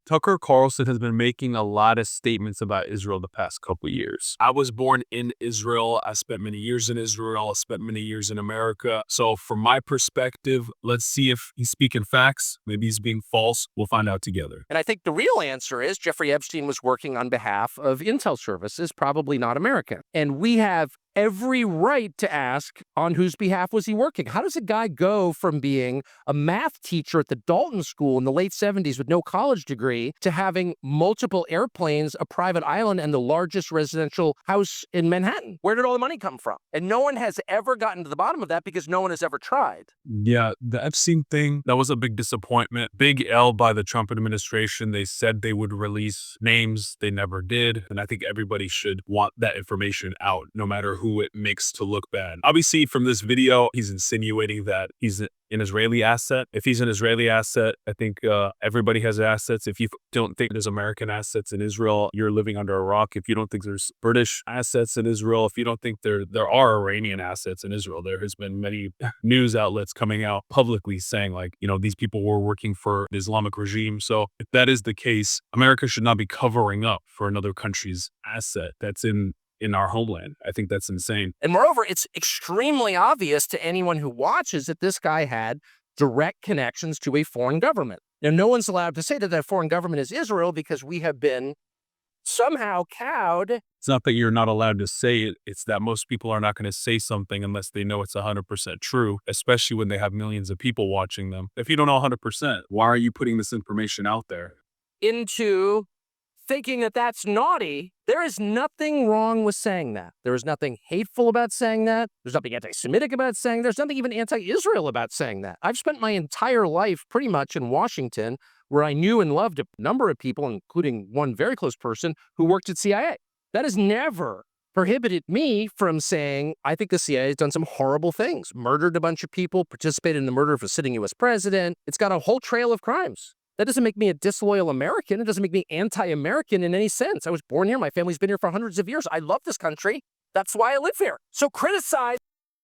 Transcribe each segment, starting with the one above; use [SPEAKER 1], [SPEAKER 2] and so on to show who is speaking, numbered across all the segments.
[SPEAKER 1] Tucker Carlson has been making a lot of statements about Israel the past couple of years. I was born in Israel. I spent many years in Israel. I spent many years in America. So from my perspective, let's see if he's speaking facts. Maybe he's being false. We'll find out together.
[SPEAKER 2] And I think the real answer is Jeffrey Epstein was working on behalf of intel services, probably not American. And we have every right to ask, on whose behalf was he working? How does a guy go from being a math teacher at the Dalton School in the late 70s with no college degree to having multiple airplanes, a private island, and the largest residential house in Manhattan? Where did all the money come from? And no one has ever gotten to the bottom of that because no one has ever tried.
[SPEAKER 1] Yeah, the Epstein thing, that was a big disappointment. Big L by the Trump administration. They said they would release names. They never did. And I think everybody should want that information out, no matter who it makes to look bad. Obviously, from this video, he's insinuating that he's an Israeli asset. If he's an Israeli asset, I think everybody has assets. If you don't think there's American assets in Israel, you're living under a rock. If you don't think there's British assets in Israel, if you don't think there are Iranian assets in Israel, there has been many news outlets coming out publicly saying, like, these people were working for the Islamic regime. So if that is the case, America should not be covering up for another country's asset that's in our homeland. I think that's insane.
[SPEAKER 2] And moreover, it's extremely obvious to anyone who watches that this guy had direct connections to a foreign government. Now, no one's allowed to say that that foreign government is Israel because we have been somehow cowed.
[SPEAKER 1] It's not that you're not allowed to say it. It's that most people are not going to say something unless they know it's 100% true, especially when they have millions of people watching them. If you don't know 100%, why are you putting this information out there?
[SPEAKER 2] Into thinking that that's naughty. There is nothing wrong with saying that. There is nothing hateful about saying that. There's nothing anti-Semitic about saying that. There's nothing even anti-Israel about saying that. I've spent my entire life pretty much in Washington, where I knew and loved a number of people, including one very close person who worked at CIA. That has never prohibited me from saying, I think the CIA has done some horrible things, murdered a bunch of people, participated in the murder of a sitting U.S. president. It's got a whole trail of crimes. That doesn't make me a disloyal American. It doesn't make me anti-American in any sense. I was born here. My family's been here for hundreds of years. I love this country. That's why I live here. So criticize.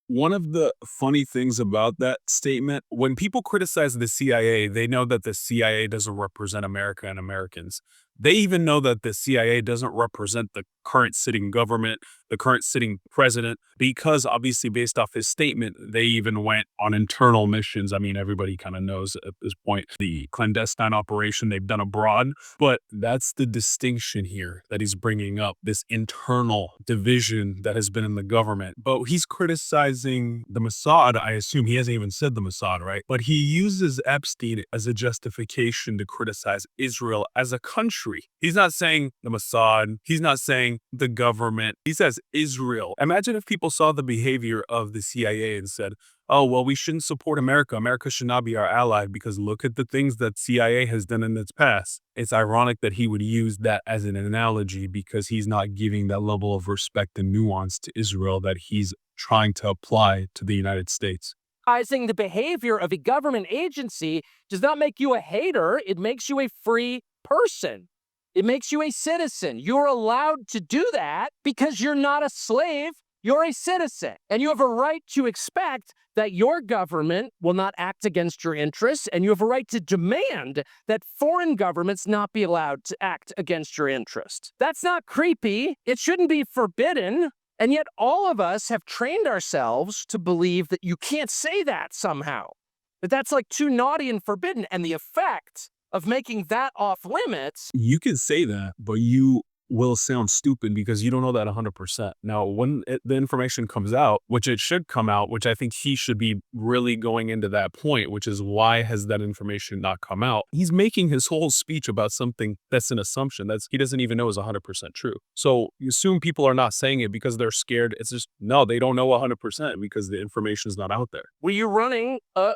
[SPEAKER 1] One of the funny things about that statement, when people criticize the CIA, they know that the CIA doesn't represent America and Americans. They even know that the CIA doesn't represent the current sitting government, the current sitting president, because obviously based off his statement, they even went on internal missions. I mean, everybody kind of knows at this point the clandestine operation they've done abroad, but that's the distinction here that he's bringing up, this internal division that has been in the government. But he's criticizing the Mossad. I assume he hasn't even said the Mossad, right? But he uses Epstein as a justification to criticize Israel as a country. He's not saying the Mossad. He's not saying the government. He says Israel. Imagine if people saw the behavior of the CIA and said, oh, well, we shouldn't support America. America should not be our ally because look at the things that CIA has done in its past. It's ironic that he would use that as an analogy because he's not giving that level of respect and nuance to Israel that he's trying to apply to the United States.
[SPEAKER 2] The behavior of a government agency does not make you a hater. It makes you a free person. It makes you a citizen. You're allowed to do that because you're not a slave. You're a citizen. And you have a right to expect that your government will not act against your interests. And you have a right to demand that foreign governments not be allowed to act against your interests. That's not creepy. It shouldn't be forbidden. And yet all of us have trained ourselves to believe that you can't say that somehow. That that's like too naughty and forbidden. And the effect of making that off limits.
[SPEAKER 1] You can say that, but you will sound stupid because you don't know that 100%. Now, when the information comes out, which it should come out, which I think he should be really going into that point, which is why has that information not come out? He's making his whole speech about something that's an assumption that he doesn't even know is 100% true. So you assume people are not saying it because they're scared. It's just, no, they don't know 100% because the information is not out there.
[SPEAKER 2] Were you running a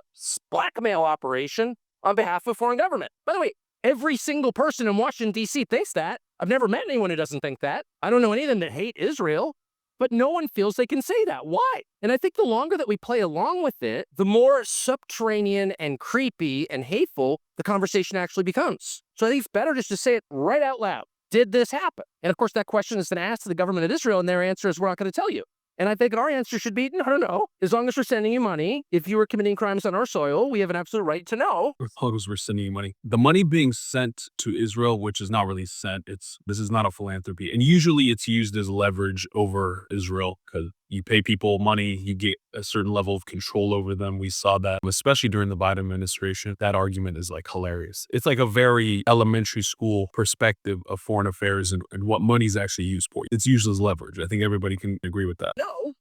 [SPEAKER 2] blackmail operation on behalf of a foreign government? By the way, every single person in Washington, D.C. thinks that. I've never met anyone who doesn't think that. I don't know any of them that hate Israel, but no one feels they can say that. Why? And I think the longer that we play along with it, the more subterranean and creepy and hateful the conversation actually becomes. So I think it's better just to say it right out loud. Did this happen? And of course, that question has been asked to the government of Israel, and their answer is, we're not going to tell you. And I think our answer should be, no, no, no. As long as we're sending you money, if you were committing crimes on our soil, we have an absolute right to know.
[SPEAKER 1] As long as we're sending you money. The money being sent to Israel, which is not really sent, this is not a philanthropy. And usually it's used as leverage over Israel because you pay people money, you get a certain level of control over them. We saw that, especially during the Biden administration. That argument is like hilarious. It's like a very elementary school perspective of foreign affairs and what money's actually used for. It's used as leverage. I think everybody can agree with that.
[SPEAKER 2] No.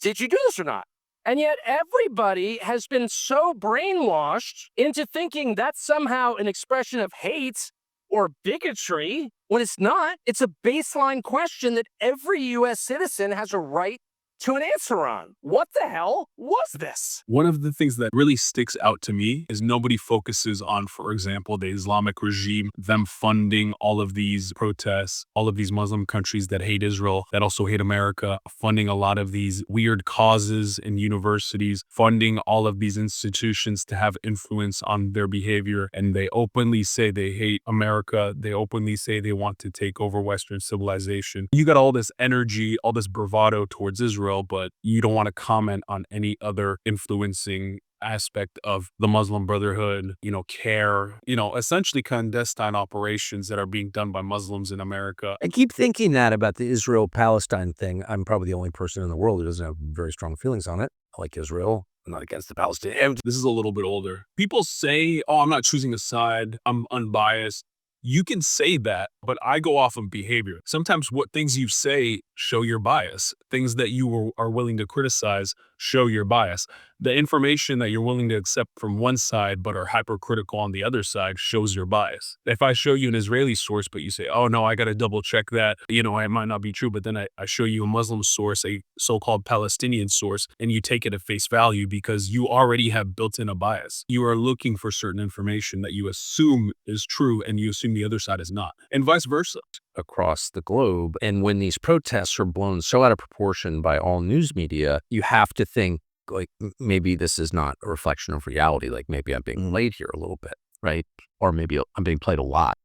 [SPEAKER 2] Did you do this or not? And yet everybody has been so brainwashed into thinking that's somehow an expression of hate or bigotry when it's not. It's a baseline question that every U.S. citizen has a right to an answer on. What the hell was this?
[SPEAKER 1] One of the things that really sticks out to me is nobody focuses on, for example, the Islamic regime, them funding all of these protests, all of these Muslim countries that hate Israel, that also hate America, funding a lot of these weird causes in universities, funding all of these institutions to have influence on their behavior. And they openly say they hate America. They openly say they want to take over Western civilization. You got all this energy, all this bravado towards Israel, but you don't want to comment on any other influencing aspect of the Muslim Brotherhood, CARE, essentially clandestine operations that are being done by Muslims in America.
[SPEAKER 3] I keep thinking that about the Israel-Palestine thing. I'm probably the only person in the world who doesn't have very strong feelings on it. I like Israel. I'm not against the Palestinians.
[SPEAKER 1] This is a little bit older. People say, oh, I'm not choosing a side. I'm unbiased. You can say that, but I go off of behavior. Sometimes what things you say show your bias. Things that you are willing to criticize show your bias. The information that you're willing to accept from one side but are hypercritical on the other side shows your bias. If I show you an Israeli source, but you say, oh no, I got to double check that, it might not be true, but then I show you a Muslim source, a so-called Palestinian source, and you take it at face value because you already have built in a bias. You are looking for certain information that you assume is true and you assume the other side is not, and vice versa.
[SPEAKER 3] Across the globe. And when these protests are blown so out of proportion by all news media, you have to think, like, maybe this is not a reflection of reality. Like, maybe I'm being played here a little bit, right? Or maybe I'm being played a lot.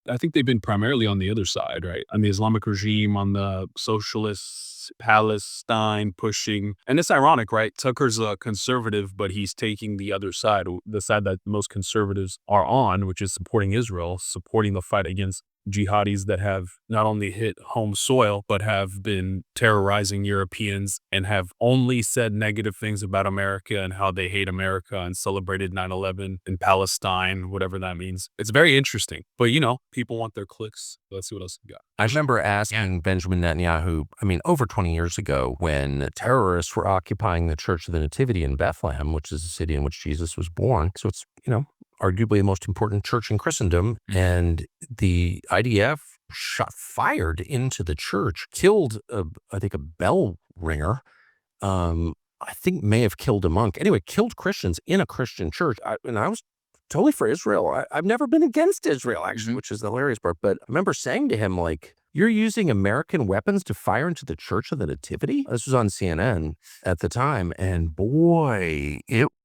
[SPEAKER 1] I think they've been primarily on the other side, right? On the Islamic regime, on the socialists, Palestine pushing. And it's ironic, right? Tucker's a conservative, but he's taking the other side, the side that most conservatives are on, which is supporting Israel, supporting the fight against jihadis that have not only hit home soil, but have been terrorizing Europeans and have only said negative things about America and how they hate America and celebrated 9/11 in Palestine, whatever that means. It's very interesting. But, people want their clicks. Let's see what else we got.
[SPEAKER 3] I remember asking Benjamin Netanyahu, over 20 years ago, when terrorists were occupying the Church of the Nativity in Bethlehem, which is the city in which Jesus was born. So it's, arguably the most important church in Christendom. And the IDF fired into the church, killed, I think, a bell ringer. I think may have killed a monk. Anyway, killed Christians in a Christian church. And I was totally for Israel. I've never been against Israel, actually, which is the hilarious part. But I remember saying to him, like, you're using American weapons to fire into the Church of the Nativity? This was on CNN at the time. And boy,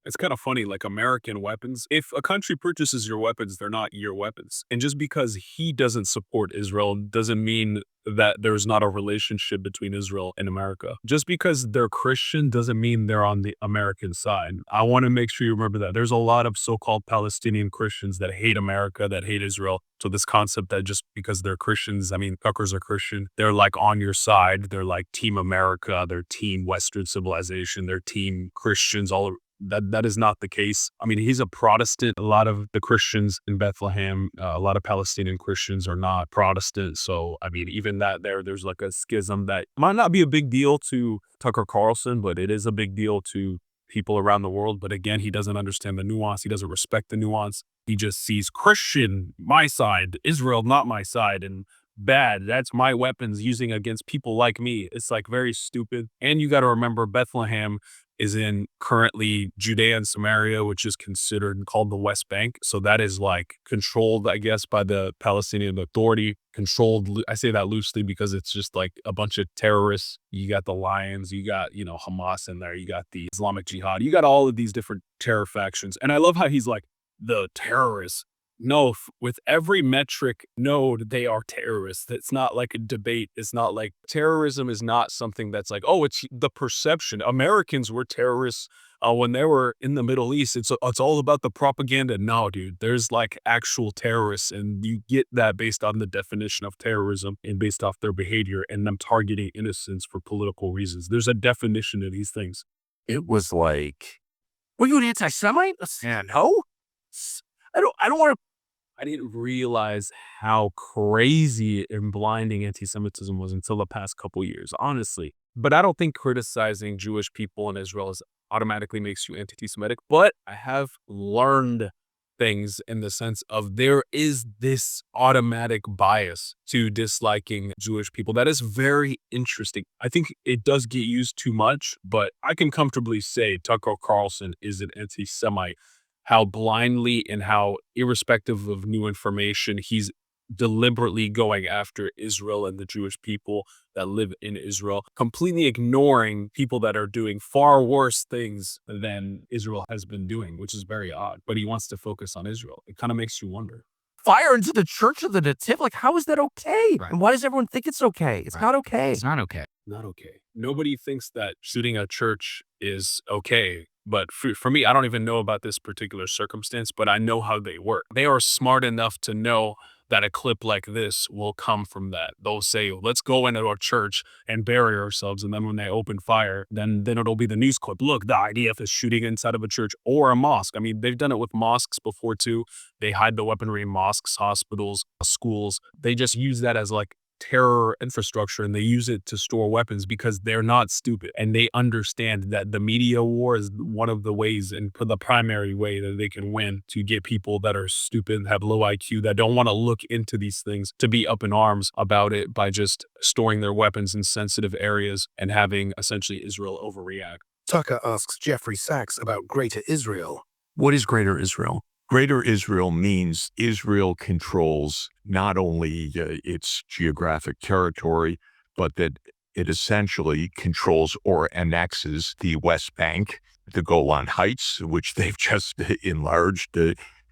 [SPEAKER 1] it's kind of funny, like American weapons. If a country purchases your weapons, they're not your weapons. And just because he doesn't support Israel doesn't mean that there's not a relationship between Israel and America. Just because they're Christian doesn't mean they're on the American side. I want to make sure you remember that. There's a lot of so-called Palestinian Christians that hate America, that hate Israel. So this concept that just because they're Christians, Tuckers are Christian, they're like on your side. They're like Team America, they're Team Western civilization, they're Team Christians, all that is not the case. He's a Protestant. A lot of the Christians in Bethlehem, a lot of Palestinian Christians are not Protestant. So, even there's like a schism that might not be a big deal to Tucker Carlson, but it is a big deal to people around the world. But again, he doesn't understand the nuance. He doesn't respect the nuance. He just sees Christian, my side, Israel, not my side, and bad. That's my weapons using against people like me. It's like very stupid. And you got to remember Bethlehem is in currently Judea and Samaria, which is called the West Bank. So that is like controlled, I guess, by the Palestinian Authority. Controlled, I say that loosely because it's just like a bunch of terrorists. You got the Lions, you got, Hamas in there, you got the Islamic Jihad, you got all of these different terror factions. And I love how he's like, the terrorists No, with every metric node, they are terrorists. It's not like a debate. It's not like terrorism is not something that's like, oh, it's the perception. Americans were terrorists when they were in the Middle East. It's all about the propaganda. No, dude, there's like actual terrorists, and you get that based on the definition of terrorism and based off their behavior and them targeting innocents for political reasons. There's a definition of these things.
[SPEAKER 3] It was like, were you an anti-Semite? Yeah, no. I don't want to.
[SPEAKER 1] I didn't realize how crazy and blinding anti-Semitism was until the past couple years, honestly. But I don't think criticizing Jewish people in Israel automatically makes you anti-Semitic. But I have learned things in the sense of there is this automatic bias to disliking Jewish people. That is very interesting. I think it does get used too much, but I can comfortably say Tucker Carlson is an anti-Semite. How blindly and how irrespective of new information, he's deliberately going after Israel and the Jewish people that live in Israel, completely ignoring people that are doing far worse things than Israel has been doing, which is very odd. But he wants to focus on Israel. It kind of makes you wonder.
[SPEAKER 3] Fire into the Church of the Nativity. Like, how is that okay?
[SPEAKER 2] Right.
[SPEAKER 3] And why does everyone think it's okay? It's not okay.
[SPEAKER 2] It's not okay.
[SPEAKER 1] Not okay. Nobody thinks that shooting a church is okay. But for me, I don't even know about this particular circumstance, but I know how they work. They are smart enough to know that a clip like this will come from that. They'll say, let's go into our church and bury ourselves. And then when they open fire, then it'll be the news clip. Look, the IDF is shooting inside of a church or a mosque. I mean, they've done it with mosques before too. They hide the weaponry in mosques, hospitals, schools. They just use that as like terror infrastructure, and they use it to store weapons because they're not stupid, and they understand that the media war is one of the ways and the primary way that they can win to get people that are stupid, have low IQ, that don't want to look into these things, to be up in arms about it by just storing their weapons in sensitive areas and having essentially Israel overreact.
[SPEAKER 4] Tucker asks Jeffrey Sachs about Greater Israel.
[SPEAKER 3] What is Greater Israel?
[SPEAKER 5] Greater Israel means Israel controls not only its geographic territory, but that it essentially controls or annexes the West Bank, the Golan Heights, which they've just enlarged,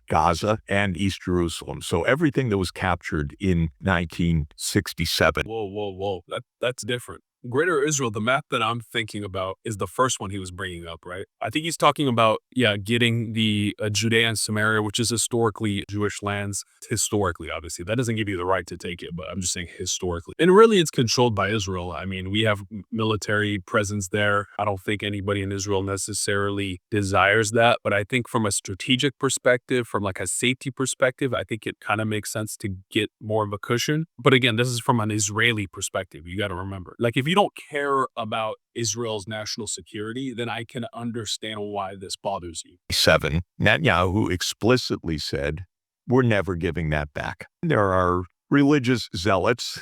[SPEAKER 5] Gaza, and East Jerusalem. So everything that was captured in 1967.
[SPEAKER 1] Whoa. That's different. Greater Israel, the map that I'm thinking about is the first one he was bringing up, right? I think he's talking about, getting the Judea and Samaria, which is historically Jewish lands. Historically, obviously. That doesn't give you the right to take it, but I'm just saying historically. And really, it's controlled by Israel. I mean, we have military presence there. I don't think anybody in Israel necessarily desires that, but I think from a strategic perspective, from like a safety perspective, I think it kind of makes sense to get more of a cushion. But again, this is from an Israeli perspective. You got to remember. Like, if you don't care about Israel's national security, then I can understand why this bothers you.
[SPEAKER 5] 7, Netanyahu explicitly said, we're never giving that back. There are religious zealots.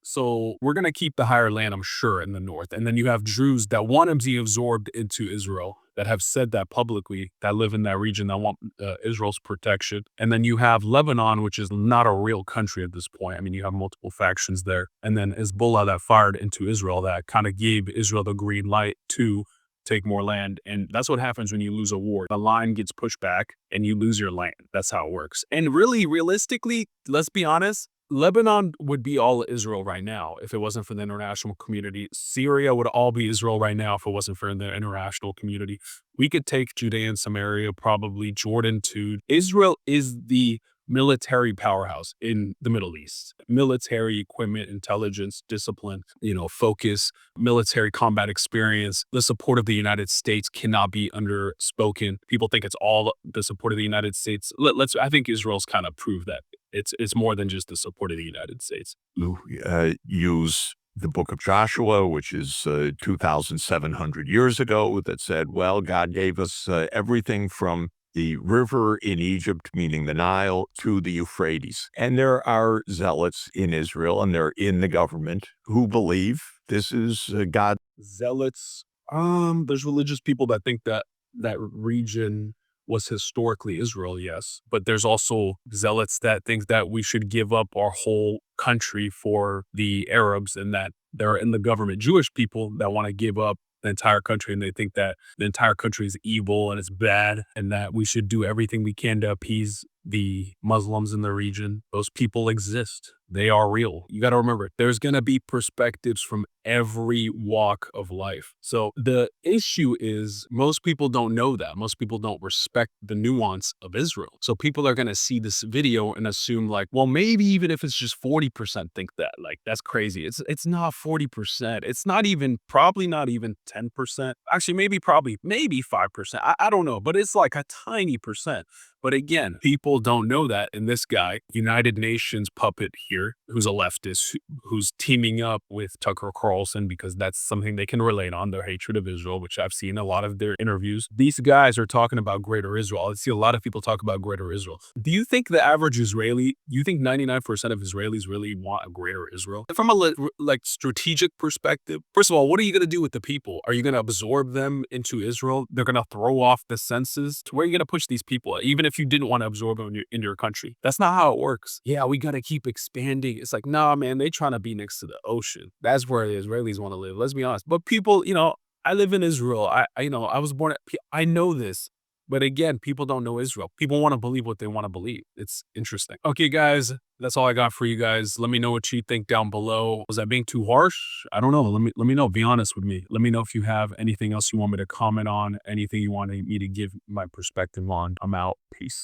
[SPEAKER 1] So we're going to keep the higher land, I'm sure, in the north. And then you have Druze that want to be absorbed into Israel, that have said that publicly, that live in that region, that want Israel's protection. And then you have Lebanon, which is not a real country at this point. I mean, you have multiple factions there. And then Hezbollah that fired into Israel, that kind of gave Israel the green light to take more land. And that's what happens when you lose a war. The line gets pushed back and you lose your land. That's how it works. And really, realistically, let's be honest, Lebanon would be all Israel right now if it wasn't for the international community. Syria would all be Israel right now if it wasn't for the international community. We could take Judea and Samaria, probably Jordan too. Israel is the military powerhouse in the Middle East. Military equipment, intelligence, discipline, focus, military combat experience. The support of the United States cannot be underspoken. People think it's all the support of the United States. I think Israel's kind of proved that. It's more than just the support of the United States.
[SPEAKER 5] Use the book of Joshua, which is 2,700 years ago, that said, well, God gave us everything from the river in Egypt, meaning the Nile, to the Euphrates. And there are zealots in Israel, and they're in the government, who believe this is God.
[SPEAKER 1] Zealots. There's religious people that think that region was historically Israel, yes. But there's also zealots that think that we should give up our whole country for the Arabs, and that they're in the government. Jewish people that want to give up the entire country, and they think that the entire country is evil and it's bad, and that we should do everything we can to appease the Muslims in the region. Those people exist. They are real. You got to remember, there's going to be perspectives from every walk of life. So the issue is most people don't know that. Most people don't respect the nuance of Israel. So people are going to see this video and assume like, well, maybe even if it's just 40% think that, like, that's crazy. It's not 40%. It's not even, probably not even 10%. Actually, maybe 5%. I don't know, but it's like a tiny percent. But again, people don't know that. And this guy, United Nations puppet here, who's a leftist, who's teaming up with Tucker Carlson because that's something they can relate on, their hatred of Israel, which I've seen a lot of their interviews. These guys are talking about Greater Israel. I see a lot of people talk about Greater Israel. Do you think the average Israeli, you think 99% of Israelis really want a Greater Israel? From a strategic perspective, first of all, what are you going to do with the people? Are you going to absorb them into Israel? They're going to throw off the census? Where are you going to push these people at? Even if you didn't want to absorb them in your country. That's not how it works. Yeah, we got to keep expanding. It's like, nah, man, they trying to be next to the ocean. That's where the Israelis want to live. Let's be honest. But people, I live in Israel. I was born I know this. But again, people don't know Israel. People want to believe what they want to believe. It's interesting. Okay, guys, that's all I got for you guys. Let me know what you think down below. Was I being too harsh? I don't know. Let me know. Be honest with me. Let me know if you have anything else you want me to comment on, anything you want me to give my perspective on. I'm out. Peace.